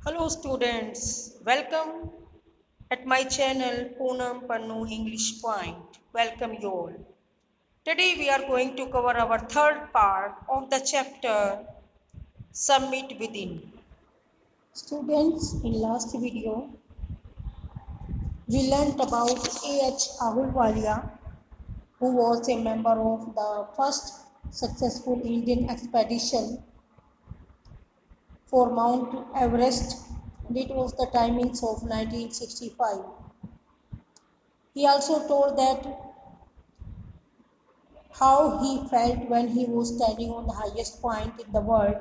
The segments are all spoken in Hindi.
Hello students, welcome at my channel Poonam Pannu English Point. Welcome you all. Today we are going to cover our third part of the chapter Summit Within. Students, in last video we learnt about A.H. Ahluwalia, who was a member of the first successful Indian expedition for Mount Everest. It was the timings of 1965. He also told that how he felt when he was standing on the highest point in the world.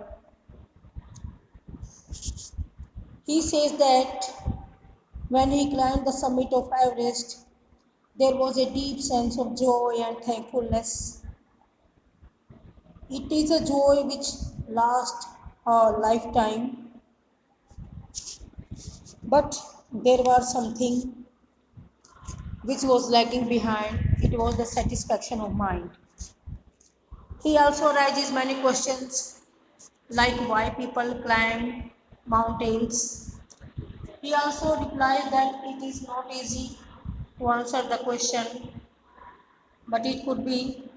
He says that when he climbed the summit of Everest, there was a deep sense of joy and thankfulness. It is a joy which lasts a lifetime, but there was something which was lagging behind. It was the satisfaction of mind. He also raises many questions like why people climb mountains. He also replies that it is not easy to answer the question, but it could be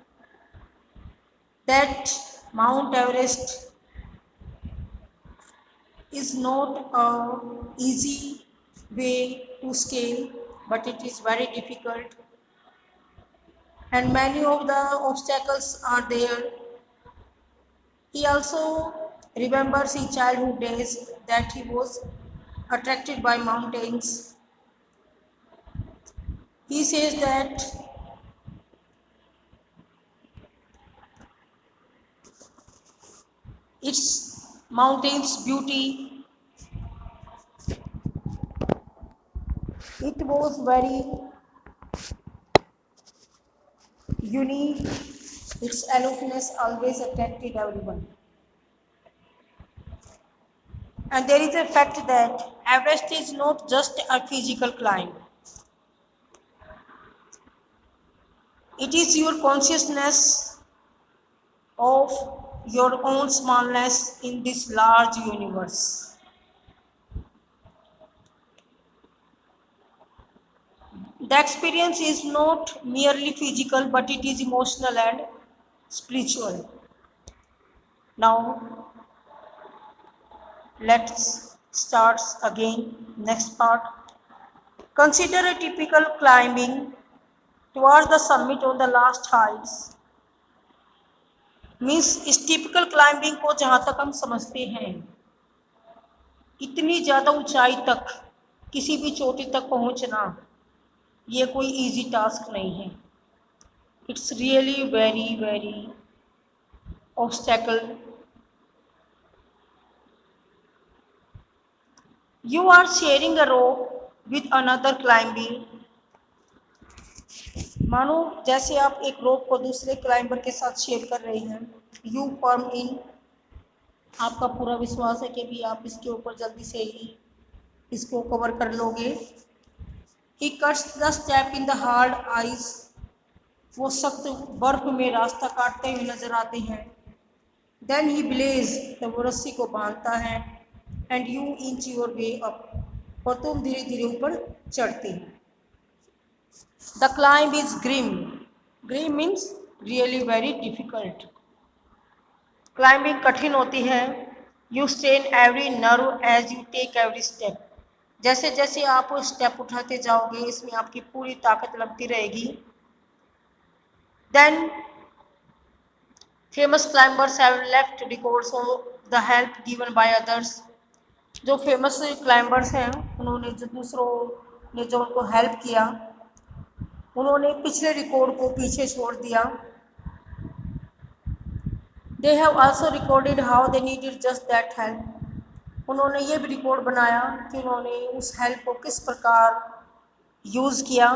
that Mount Everest is not a easy way to scale, but it is very difficult, and many of the obstacles are there. He also remembers in childhood days that he was attracted by mountains. He says that its mountains beauty, it was very unique. Its aloofness always attracted everyone. And there is a fact that Everest is not just a physical climb. It is your consciousness of your own smallness in this large universe. The experience is not merely physical, but it is emotional and spiritual. Now, let's start again. Next part. Consider a typical climbing towards the summit on the last heights. Means इस टिपिकल क्लाइंबिंग को जहाँ तक हम समझते हैं, इतनी ज़्यादा ऊंचाई तक किसी भी चोटी तक पहुँचना ये कोई इजी टास्क नहीं है. It's really very very obstacle. You are sharing a rope with another climbing. मानो जैसे आप एक रोप को दूसरे क्लाइंबर के साथ शेयर कर रहे हैं. You firm in, आपका पूरा विश्वास है कि भी आप इसके ऊपर जल्दी से ही इसको कवर कर लोगे. He cuts the step in the hard ice. वो सख्त बर्फ में रास्ता काटते हुए नजर आते हैं. Then he believes, तो वो रस्सी को बांधता है. And you inch your way up. और तुम धीरे धीरे ऊपर चढ़ते हैं. The climb is grim. Grim means really very difficult. Climbing कठिन होती है. You strain every nerve as you take every step. जैसे जैसे आप स्टेप उठाते जाओगे इसमें आपकी पूरी ताकत लगती रहेगी. Then famous climbers have left records of the help given by others. जो फेमस क्लाइंबर्स हैं उन्होंने जो दूसरों ने जो उनको हेल्प किया उन्होंने पिछले रिकॉर्ड को पीछे छोड़ दिया. They have also recorded how they needed just that help. उन्होंने ये भी रिकॉर्ड बनाया कि उन्होंने उस हेल्प को किस प्रकार यूज़ किया.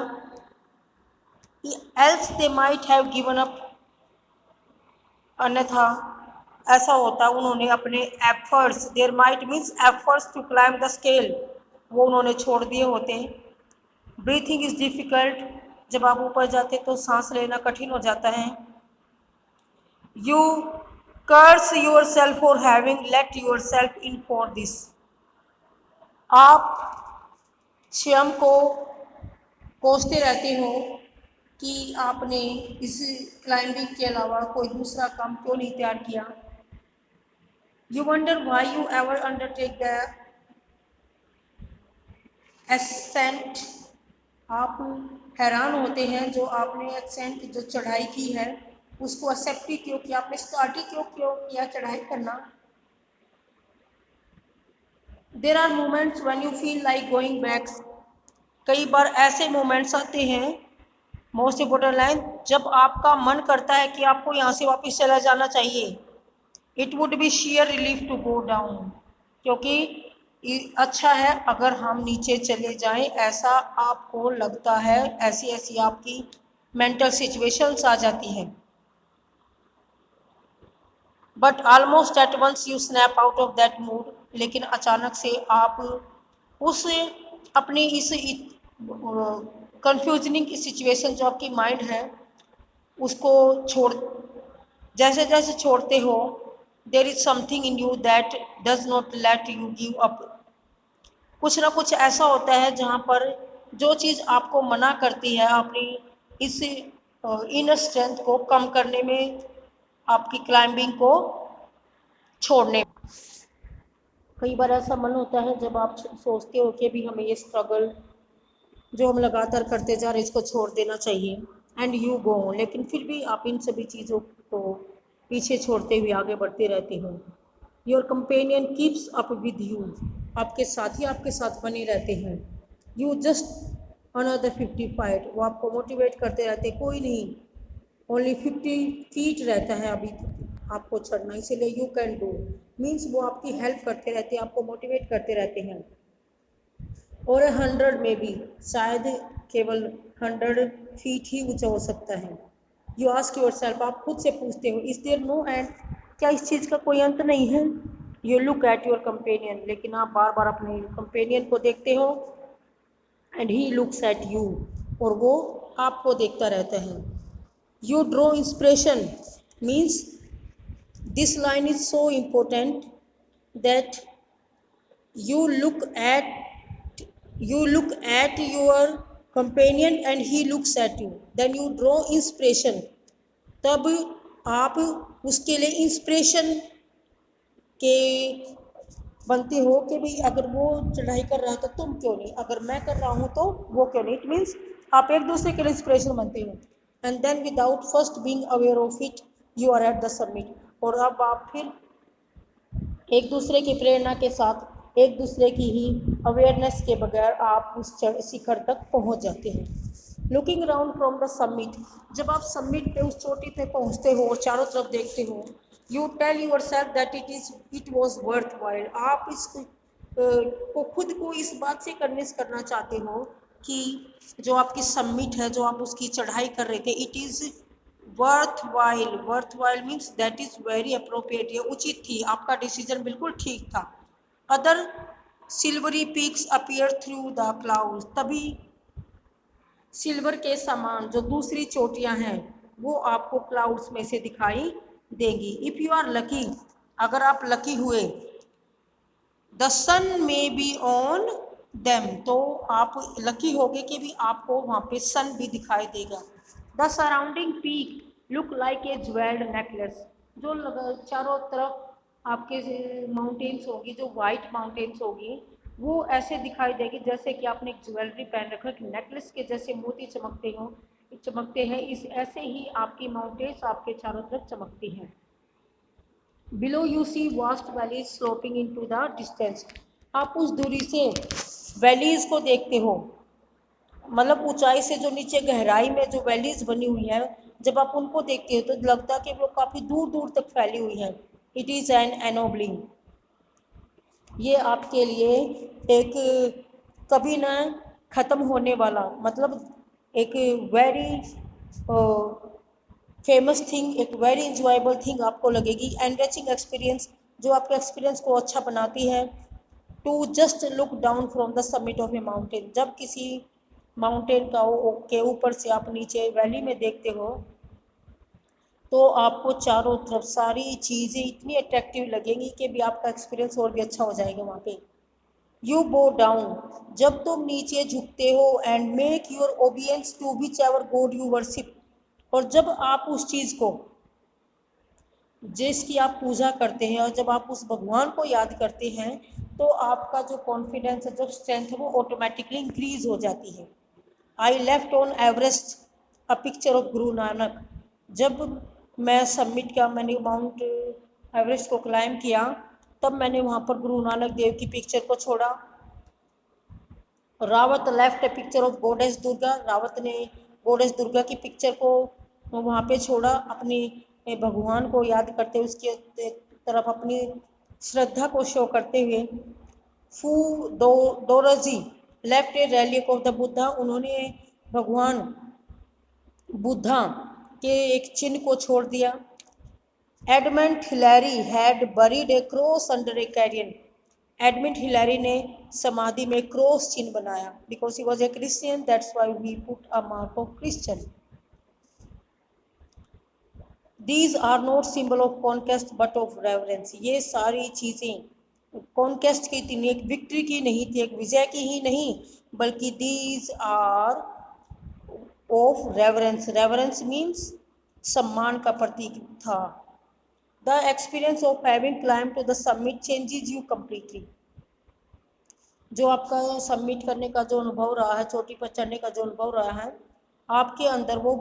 Else they might have given up. अन्यथा ऐसा होता उन्होंने अपने efforts, there might means efforts to climb the scale, वो उन्होंने छोड़ दिए होते. Breathing is difficult. जब आप ऊपर जाते तो सांस लेना कठिन हो जाता है. You curse yourself for having let yourself in for this. आप स्वयं को कोसते रहते हो कि आपने इस क्लाइंबिंग के अलावा कोई दूसरा काम क्यों नहीं तैयार किया। You wonder why you ever undertake the ascent. आप हैरान होते हैं जो आपने एसेंट जो चढ़ाई की है उसको एक्सेप्ट ही क्यों किया, आपने स्टार्ट ही क्यों क्यों किया चढ़ाई करना। There are moments when you feel like going back. कई बार ऐसे मोमेंट्स आते हैं, मोस्ट इम्पोर्टेंट लाइन, जब आपका मन करता है कि आपको यहाँ से वापस चला जाना चाहिए। It would be sheer relief to go down, क्योंकि अच्छा है अगर हम नीचे चले जाएं, ऐसा आपको लगता है, ऐसी ऐसी आपकी मेंटल सिचुएशंस आ जाती हैं। But almost at once you snap out of that mood, लेकिन अचानक से आप उस अपनी इस कंफ्यूजनिंग सिचुएशन जो आपकी माइंड है उसको छोड़, जैसे जैसे छोड़ते हो, there is something in you that does not let you give up. कुछ ना कुछ ऐसा होता है जहाँ पर जो चीज़ आपको मना करती है अपनी इस इनर स्ट्रेंथ को कम करने में, आपकी क्लाइंबिंग को छोड़ने। कई बार ऐसा मन होता है जब आप सोचते हो कि भी हमें ये स्ट्रगल जो हम लगातार करते जा रहे हैं इसको छोड़ देना चाहिए, एंड यू गो, लेकिन फिर भी आप इन सभी चीज़ों को पीछे छोड़ते हुए आगे बढ़ते रहते हो। Your companion keeps up with you, आपके साथी आपके साथ बने रहते हैं। यू जस्ट अनदर 50 फाइट, वो आपको मोटिवेट करते रहते, कोई नहीं, ओनली 50 फीट रहता है अभी आपको चढ़ना, इसीलिए यू कैन डू, मीन्स वो आपकी हेल्प करते रहते हैं, आपको मोटिवेट करते रहते हैं। और 100 में भी शायद केवल 100 फीट ही ऊंचा हो सकता है। यू आस्क योर सेल्फ, आप खुद से पूछते हो, इज देयर नो एंड, क्या इस चीज़ का कोई अंत नहीं है। You look at your companion, लेकिन आप बार बार अपने कंपेनियन को देखते हो, and he looks at you, और वो आपको देखता रहता है। You draw inspiration, means this line is so important that you look at your companion and he looks at you, then you draw inspiration, तब आप उसके लिए इंस्पिरेशन के बनते हो कि भाई अगर वो चढ़ाई कर रहा है तो तुम क्यों नहीं, अगर मैं कर रहा हूँ तो वो क्यों नहीं। इट मीन्स आप एक दूसरे के लिए इंस्पिरेशन बनते हो, and then without first being aware of it you are at the summit, और अब आप फिर एक दूसरे की प्रेरणा के साथ, एक दूसरे की ही अवेयरनेस के बगैर आप उस शिखर तक पहुंच जाते हैं। Looking around from the summit, जब आप समिट पे उस चोटी पे पहुंचते हो और चारों तरफ देखते हो, you tell yourself that it was worthwhile, आप इस को खुद को इस बात से कन्विंस करना चाहते हो कि जो आपकी समिट है, जो आप उसकी चढ़ाई कर रहे थे, it is worth while means that is very appropriate, ये उचित थी, आपका डिसीजन बिल्कुल ठीक था। Other silvery peaks appear through the clouds, तभी सिल्वर के समान जो दूसरी चोटियां हैं वो आपको क्लाउड्स में से दिखाई देंगी। इफ यू आर लकी, अगर आप लकी हुए, द सन में बी ऑन देम, तो आप लकी होगे कि भी आपको वहाँ पे सन भी दिखाई देगा। The surrounding peak look like a jewelled necklace, जो चारों तरफ आपके माउंटेन्स होगी, जो वाइट माउंटेन्स होगी, वो ऐसे दिखाई देगी जैसे कि आपने एक ज्वेलरी पहन रखा है, नेकलेस के जैसे मोती चमकते हैं, इस ऐसे ही आपकी माउंटेन्स आपके चारों तरफ चमकती हैं। Below you see vast valleys sloping into the distance, आप उस दूरी से वैलीज को देखते हो, मतलब ऊंचाई से जो नीचे गहराई में जो वैलीज बनी हुई है, जब आप उनको देखते हो तो लगता है कि वो काफ़ी दूर दूर तक फैली हुई है। इट इज़ एन एनोबलिंग, ये आपके लिए एक कभी ना ख़त्म होने वाला, मतलब एक वेरी फेमस थिंग, एक वेरी इंजॉयबल थिंग आपको लगेगी, एनरिचिंग एक्सपीरियंस, जो आपके एक्सपीरियंस को अच्छा बनाती है। To just look down from the summit of a mountain, जब किसी माउंटेन के ऊपर से आप नीचे वैली में देखते हो तो आपको चारों तरफ सारी चीज़ें इतनी अट्रैक्टिव लगेंगी कि भी आपका एक्सपीरियंस और भी अच्छा हो जाएगा वहाँ पे। यू बो डाउन, जब तुम नीचे झुकते हो, and make your obeisance to whichever god you worship, और जब आप उस चीज़ को जिसकी आप पूजा करते हैं और जब आप उस भगवान को याद करते हैं तो आपका जो कॉन्फिडेंस है, जो स्ट्रेंथ है, वो ऑटोमेटिकली इंक्रीज हो जाती है। I left on Everest a picture of Guru Nanak, जब मैं सबमिट किया, मैंने माउंट एवरेस्ट को क्लाइम किया, तब मैंने वहाँ पर गुरु नानक देव की पिक्चर को छोड़ा। Rawat left A picture of goddess Durga, Rawat ने गॉडेस दुर्गा की पिक्चर को वहाँ पे छोड़ा, अपनी भगवान को याद करते हुए, उसकी तरफ अपनी श्रद्धा को शो करते हुए। फू दो Dorji left a relic of the Buddha, उन्होंने भगवान बुद्धा के एक चिन्ह को छोड़ दिया। Edmund Hillary had buried a cross under a cairn, Edmund Hillary ने समाधि में क्रॉस चिन्ह बनाया, because he was a Christian, that's why we put a mark of Christian. These are not symbol of conquest but of reverence, ये सारी चीज़ें कॉन्केस्ट की थी, एक विक्ट्री की नहीं थी, एक विजय की ही नहीं, बल्कि these are of reverence, reverence means सम्मान का प्रतीक था। The experience of having climb to the summit changes you completely, जो आपका सबमिट करने का जो अनुभव रहा है, चोटी पर चढ़ने का जो अनुभव रहा है, आपके अंदर वो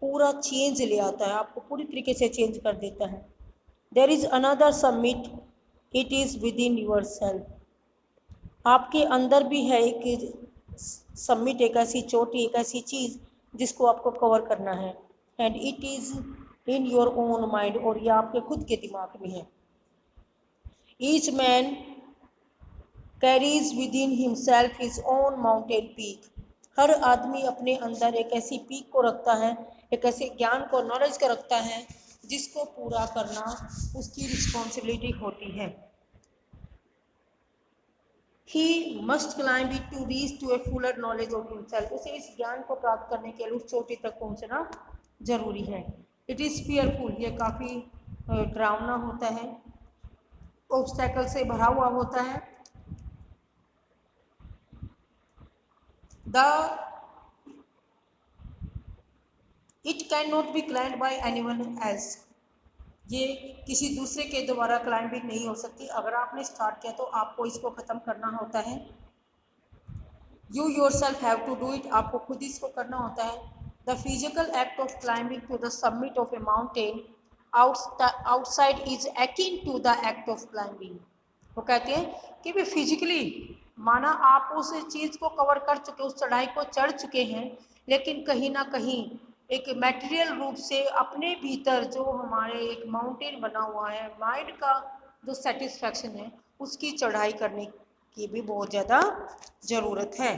पूरा चेंज ले आता है, आपको पूरी तरीके से चेंज कर देता है। There is another summit, it is within yourself, आपके अंदर भी है एक सबमिट, एक ऐसी चोटी, एक ऐसी चीज़ जिसको आपको कवर करना है, and it is in your own mind, और ये आपके खुद के दिमाग में है। Each man carries within himself his own mountain peak, हर आदमी अपने अंदर एक ऐसी पीक को रखता है, एक ऐसे ज्ञान को, नॉलेज को रखता है जिसको पूरा करना उसकी रिस्पॉन्सिबिलिटी होती है। He must climb it to reach to a fuller knowledge of himself, उसे इस ज्ञान को प्राप्त करने के लिए उस चोटी तक पहुंचना जरूरी है। इट इज़ फियरफुल, ये काफ़ी डरावना होता है, ऑब्स्टेकल से भरा हुआ होता है। The it can not be climb bye anyone else, ये किसी दूसरे के द्वारा क्लाइंबिंग नहीं हो सकती, अगर आपने स्टार्ट किया तो आपको इसको ख़त्म करना होता है। You yourself have to do it, आपको खुद इसको करना होता है। The physical act of climbing to the summit of a mountain outside is akin to the act of climbing, वो कहते हैं कि वे फिजिकली, माना आप उस चीज़ को कवर कर चुके, उस चढ़ाई को चढ़ चुके हैं, लेकिन कहीं ना कहीं एक मटेरियल रूप से अपने भीतर जो हमारे एक माउंटेन बना हुआ है, माइंड का जो सेटिस्फैक्शन है, उसकी चढ़ाई करने की भी बहुत ज़्यादा ज़रूरत है।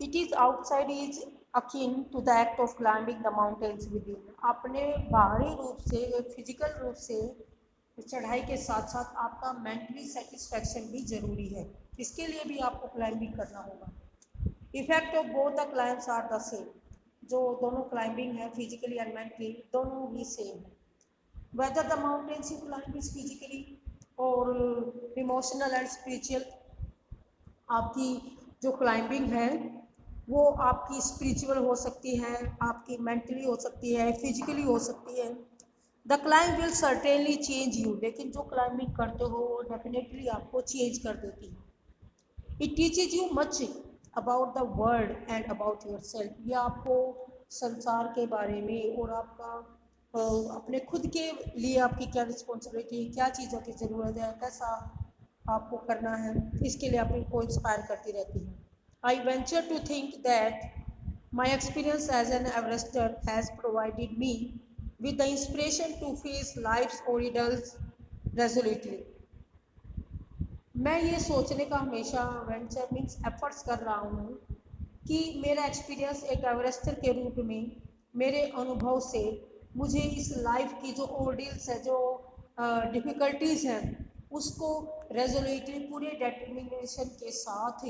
It is outside is akin to the act of climbing the mountains within इन, अपने बाहरी रूप से, फिजिकल रूप से चढ़ाई के साथ साथ आपका मेंटली सेटिस्फैक्शन भी ज़रूरी है, इसके लिए भी आपको क्लाइंबिंग करना होगा। Effect of both the climbs are the same, जो दोनों क्लाइंबिंग है फिजिकली एंड मेंटली दोनों ही सेम है। Whether the mountains you climb is physically और इमोशनल एंड स्पिरिचुअल, आपकी जो क्लाइंबिंग है वो आपकी स्पिरिचुअल हो सकती है, आपकी मेंटली हो सकती है, फिजिकली हो सकती है। The climb will certainly change you, लेकिन जो क्लाइंबिंग करते हो वो डेफिनेटली आपको चेंज कर देती है। It teaches you much about the world and about your self, ये आपको संसार के बारे में और आपका अपने खुद के लिए आपकी क्या रिस्पॉन्सिबिलिटी, क्या चीज़ों की ज़रूरत है, कैसा आपको करना है, इसके लिए आपको इंस्पायर करती रहती है। I venture to think that my experience as an Everester has provided me with the inspiration to face life's ordeals resolutely, मैं ये सोचने का हमेशा वेंचर मीन्स एफर्ट्स कर रहा हूँ कि मेरा एक्सपीरियंस एक एवरेस्टर के रूप में, मेरे अनुभव से मुझे इस लाइफ की जो ऑर्डिल्स है, जो डिफ़िकल्टीज़ हैं, उसको रेजोल्यूटली पूरे डेटर्मिनेशन के साथ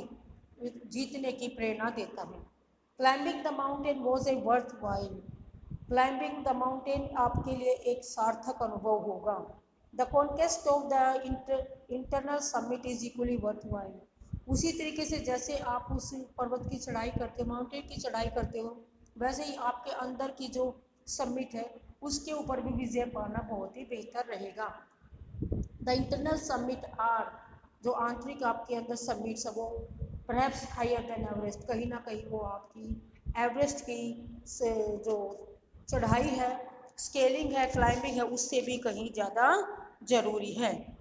जीतने की प्रेरणा देता है। Climbing the mountain was a worth while, climbing the mountain आपके लिए एक सार्थक अनुभव होगा। The conquest of the internal summit is equally worth while. उसी तरीके से जैसे आप उस पर्वत की चढ़ाई करते हो, माउंटेन की चढ़ाई करते हो, वैसे ही आपके अंदर की जो समिट है उसके ऊपर भी विजय पाना बहुत ही बेहतर रहेगा। द इंटरनल समिट आर, जो आंतरिक आपके अंदर समिट्स है वो परहैप्स हायर देन एवरेस्ट, कहीं ना कहीं वो आपकी एवरेस्ट की से जो चढ़ाई है, स्केलिंग है, क्लाइंबिंग है, उससे भी कहीं ज़्यादा ज़रूरी है।